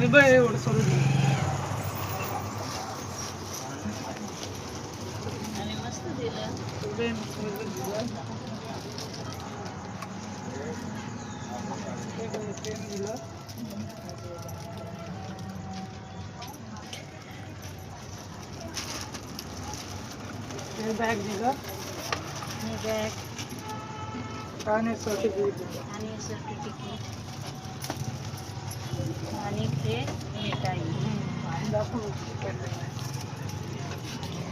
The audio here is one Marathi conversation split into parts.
एवढं सोडून आणि मस्त दिलं. बॅग दिलं आणि बॅग आणि सर्टिफिकेट आणि सर्टिफिकेट आणि हे मिठाई.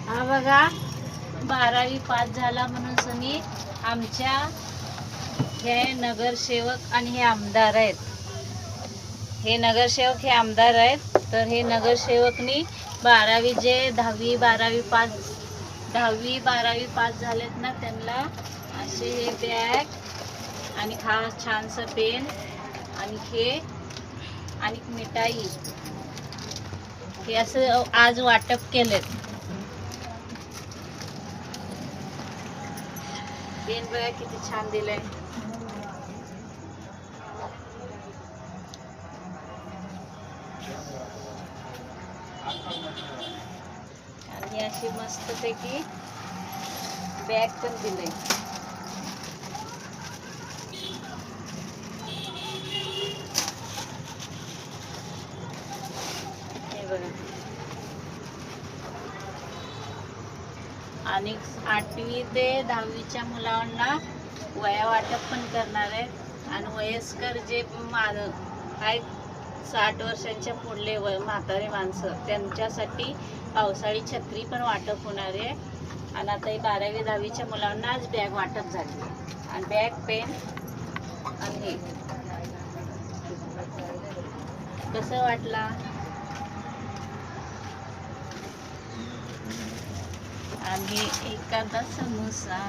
हा बघा 12वी पास झाला म्हणून सनी आमच्या हे नगरसेवक आणि हे आमदार आहेत. हे नगरसेवक हे आमदार आहेत. तर हे नगरसेवकनी 12वी जे 10वी 12वी पास झालेत ना त्यांना असे हे बॅग आणि हा छानसा पेन आणि हे आणि मिठाई हे असं आज वाटप केलेत. पेन बघा किती छान दिलंय. आणि अशी मस्तपैकी बॅग पण दिले. हे बघा. आणि 8वी ते 10वीच्या मुलांना वया वाटप पण करणार आहेत. आणि वयस्कर जे आहेत 60 वर्षांच्या पुढले म्हातारे माणसं त्यांच्यासाठी पावसाळी छत्री पण वाटप होणार आहे. आणि आता ही 12वी 10वीच्या मुलांना आज बॅग वाटप झाली आणि बॅग पेन आणि हे कसं वाटला. आणि एखादा समोसा.